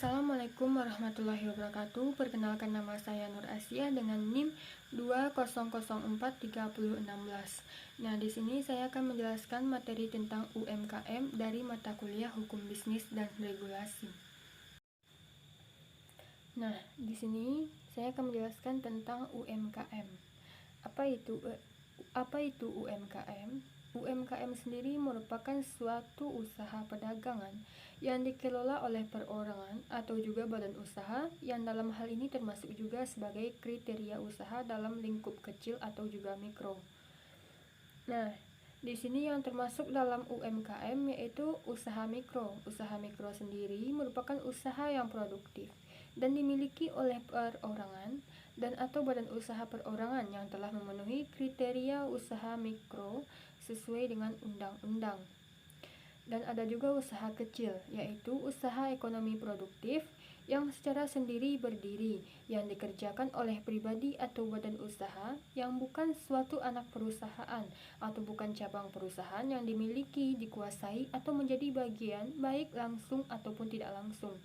Assalamualaikum warahmatullahi wabarakatuh. Perkenalkan, nama saya Nur Asia dengan NIM 2004316. Nah, di sini saya akan menjelaskan materi tentang UMKM dari mata kuliah Hukum Bisnis dan Regulasi. Nah, di sini saya akan menjelaskan tentang UMKM. Apa itu UMKM? UMKM sendiri merupakan suatu usaha perdagangan yang dikelola oleh perorangan atau juga badan usaha, yang dalam hal ini termasuk juga sebagai kriteria usaha dalam lingkup kecil atau juga mikro. Nah, di sini yang termasuk dalam UMKM yaitu usaha mikro. Usaha mikro sendiri merupakan usaha yang produktif dan dimiliki oleh perorangan dan atau badan usaha perorangan yang telah memenuhi kriteria usaha mikro sesuai dengan undang-undang. Dan ada juga usaha kecil, yaitu usaha ekonomi produktif yang secara sendiri berdiri, yang dikerjakan oleh pribadi atau badan usaha yang bukan suatu anak perusahaan atau bukan cabang perusahaan yang dimiliki, dikuasai, atau menjadi bagian baik langsung ataupun tidak langsung.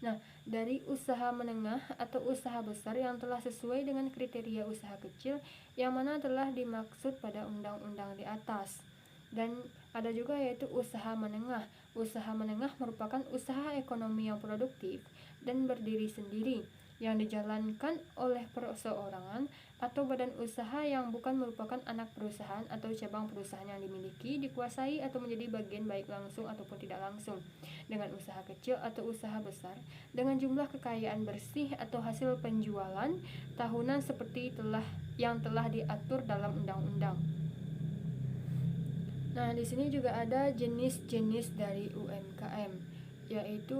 Nah, dari usaha menengah atau usaha besar yang telah sesuai dengan kriteria usaha kecil yang mana telah dimaksud pada undang-undang di atas. Dan ada juga yaitu usaha menengah. Usaha menengah merupakan usaha ekonomi yang produktif dan berdiri sendiri yang dijalankan oleh perseorangan atau badan usaha yang bukan merupakan anak perusahaan atau cabang perusahaan yang dimiliki, dikuasai, atau menjadi bagian baik langsung ataupun tidak langsung dengan usaha kecil atau usaha besar dengan jumlah kekayaan bersih atau hasil penjualan tahunan seperti yang telah diatur dalam undang-undang. Nah, di sini juga ada jenis-jenis dari UMKM, yaitu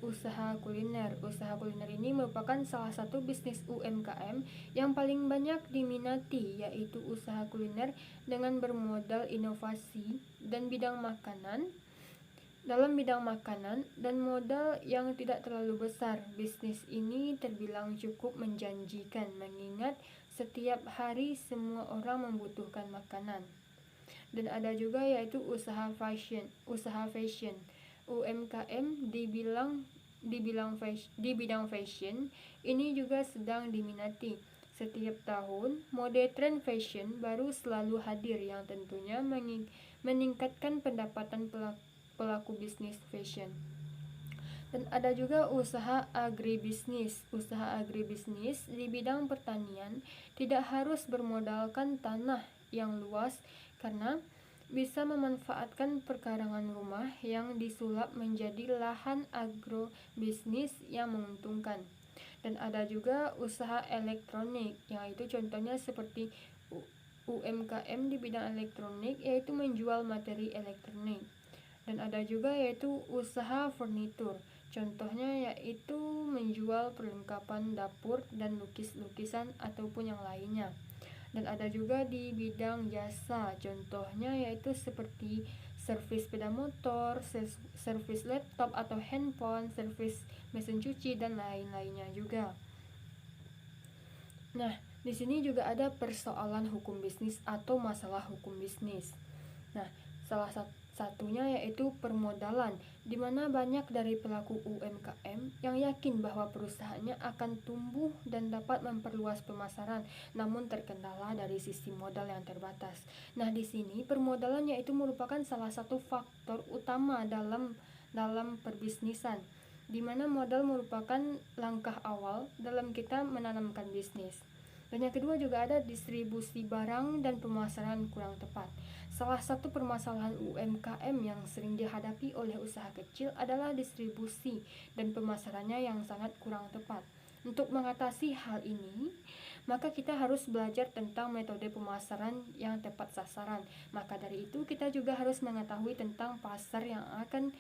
usaha kuliner. Usaha kuliner ini merupakan salah satu bisnis UMKM yang paling banyak diminati, yaitu usaha kuliner dengan bermodal inovasi dan bidang makanan. Dalam bidang makanan dan modal yang tidak terlalu besar, bisnis ini terbilang cukup menjanjikan mengingat setiap hari semua orang membutuhkan makanan. Dan ada juga yaitu usaha fashion. UMKM di bidang fashion ini juga sedang diminati. Setiap tahun, mode tren fashion baru selalu hadir yang tentunya meningkatkan pendapatan pelaku bisnis fashion. Dan ada juga usaha agribisnis. Usaha agribisnis di bidang pertanian tidak harus bermodalkan tanah yang luas karena bisa memanfaatkan perkarangan rumah yang disulap menjadi lahan agrobisnis yang menguntungkan. Dan ada juga usaha elektronik, yaitu contohnya seperti UMKM di bidang elektronik, yaitu menjual materi elektronik. Dan ada juga yaitu usaha furnitur, contohnya yaitu menjual perlengkapan dapur dan lukisan ataupun yang lainnya. Dan ada juga di bidang jasa, contohnya yaitu seperti servis sepeda motor, servis laptop atau handphone, servis mesin cuci, dan lain-lainnya juga. Nah, di sini juga ada persoalan hukum bisnis atau masalah hukum bisnis. Nah, salah satunya yaitu permodalan, di mana banyak dari pelaku UMKM yang yakin bahwa perusahaannya akan tumbuh dan dapat memperluas pemasaran, namun terkendala dari sisi modal yang terbatas. Nah, di sini permodalan yaitu merupakan salah satu faktor utama dalam perbisnisan, di mana modal merupakan langkah awal dalam kita menanamkan bisnis. Dan yang kedua juga ada distribusi barang dan pemasaran kurang tepat. Salah satu permasalahan UMKM yang sering dihadapi oleh usaha kecil adalah distribusi dan pemasarannya yang sangat kurang tepat. Untuk mengatasi hal ini, maka kita harus belajar tentang metode pemasaran yang tepat sasaran. Maka dari itu kita juga harus mengetahui tentang pasar yang akan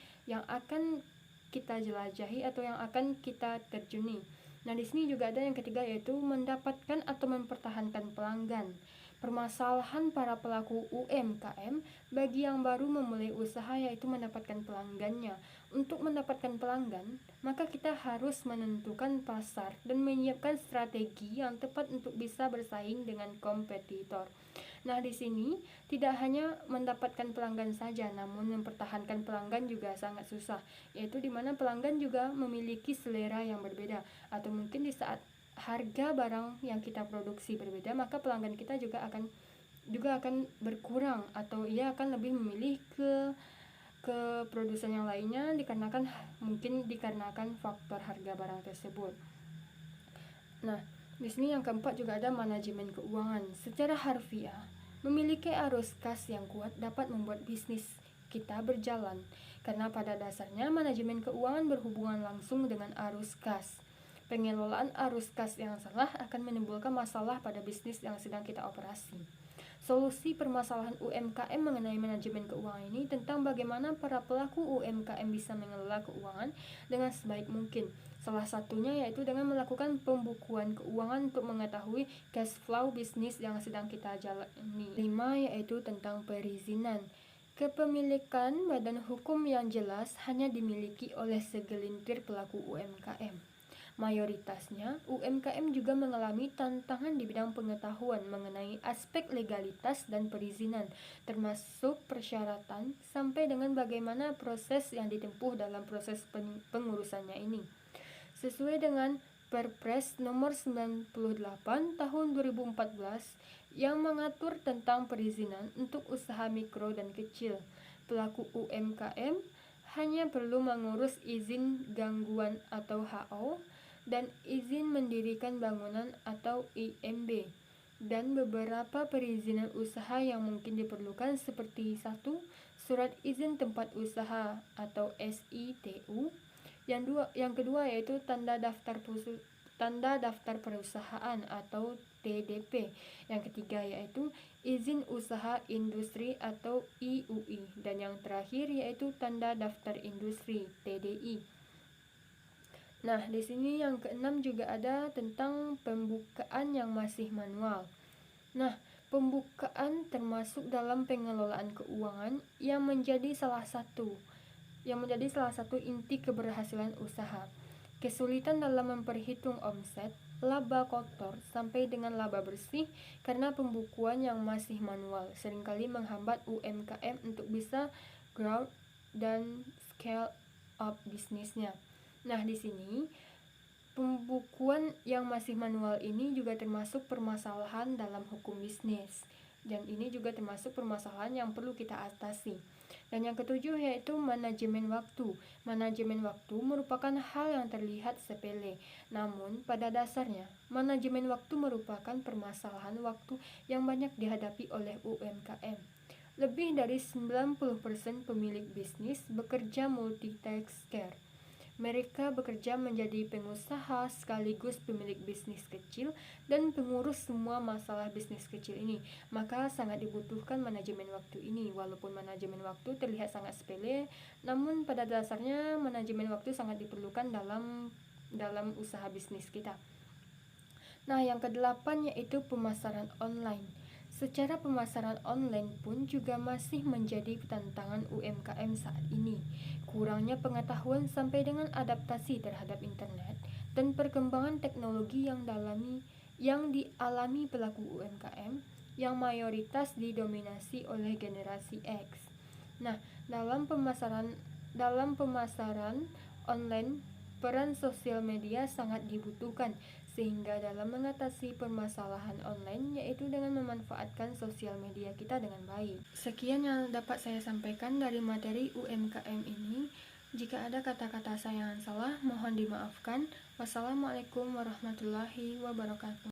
kita jelajahi atau yang akan kita terjuni. Nah, di sini juga ada yang ketiga yaitu mendapatkan atau mempertahankan pelanggan. Permasalahan para pelaku UMKM bagi yang baru memulai usaha yaitu mendapatkan pelanggannya. Untuk mendapatkan pelanggan, maka kita harus menentukan pasar dan menyiapkan strategi yang tepat untuk bisa bersaing dengan kompetitor. Nah, di sini tidak hanya mendapatkan pelanggan saja, namun mempertahankan pelanggan juga sangat susah, yaitu di mana pelanggan juga memiliki selera yang berbeda, atau mungkin di saat harga barang yang kita produksi berbeda, maka pelanggan kita juga akan berkurang, atau ia akan lebih memilih ke produsen yang lainnya dikarenakan faktor harga barang tersebut. Nah, di sini yang keempat juga ada manajemen keuangan. Secara harfiah, memiliki arus kas yang kuat dapat membuat bisnis kita berjalan, karena pada dasarnya manajemen keuangan berhubungan langsung dengan arus kas. Pengelolaan arus kas yang salah akan menimbulkan masalah pada bisnis yang sedang kita operasi. Solusi permasalahan UMKM mengenai manajemen keuangan ini tentang bagaimana para pelaku UMKM bisa mengelola keuangan dengan sebaik mungkin. Salah satunya yaitu dengan melakukan pembukuan keuangan untuk mengetahui cash flow bisnis yang sedang kita jalani. 5 yaitu tentang perizinan. Kepemilikan badan hukum yang jelas hanya dimiliki oleh segelintir pelaku UMKM. Mayoritasnya, UMKM juga mengalami tantangan di bidang pengetahuan mengenai aspek legalitas dan perizinan, termasuk persyaratan sampai dengan bagaimana proses yang ditempuh dalam proses pengurusannya ini. Sesuai dengan Perpres nomor 98 tahun 2014 yang mengatur tentang perizinan untuk usaha mikro dan kecil, pelaku UMKM hanya perlu mengurus izin gangguan atau HO dan izin mendirikan bangunan atau IMB, dan beberapa perizinan usaha yang mungkin diperlukan seperti 1. Surat izin tempat usaha atau SITU. Yang kedua yaitu tanda daftar perusahaan atau TDP. Yang ketiga yaitu izin usaha industri atau IUI, dan yang terakhir yaitu tanda daftar industri TDI. Nah, di sini yang keenam juga ada tentang pembukaan yang masih manual. Nah, pembukaan termasuk dalam pengelolaan keuangan yang menjadi salah satu inti keberhasilan usaha. Kesulitan dalam memperhitung omset, laba kotor, sampai dengan laba bersih karena pembukuan yang masih manual seringkali menghambat UMKM untuk bisa grow dan scale up bisnisnya. Nah, di sini pembukuan yang masih manual ini juga termasuk permasalahan dalam hukum bisnis, dan ini juga termasuk permasalahan yang perlu kita atasi. Dan yang ketujuh yaitu manajemen waktu. Manajemen waktu merupakan hal yang terlihat sepele, namun pada dasarnya manajemen waktu merupakan permasalahan waktu yang banyak dihadapi oleh UMKM. Lebih dari 90% pemilik bisnis bekerja multitasker. Mereka bekerja menjadi pengusaha sekaligus pemilik bisnis kecil dan pengurus semua masalah bisnis kecil ini. Maka sangat dibutuhkan manajemen waktu ini. Walaupun manajemen waktu terlihat sangat sepele, namun pada dasarnya manajemen waktu sangat diperlukan dalam usaha bisnis kita. Nah, yang kedelapan yaitu pemasaran online. Secara pemasaran online pun juga masih menjadi tantangan UMKM saat ini. Kurangnya pengetahuan sampai dengan adaptasi terhadap internet dan perkembangan teknologi yang dialami pelaku UMKM yang mayoritas didominasi oleh generasi X. Nah, dalam pemasaran online, peran sosial media sangat dibutuhkan, sehingga dalam mengatasi permasalahan online yaitu dengan memanfaatkan sosial media kita dengan baik. Sekian yang dapat saya sampaikan dari materi UMKM ini. Jika ada kata-kata saya yang salah, mohon dimaafkan. Wassalamualaikum warahmatullahi wabarakatuh.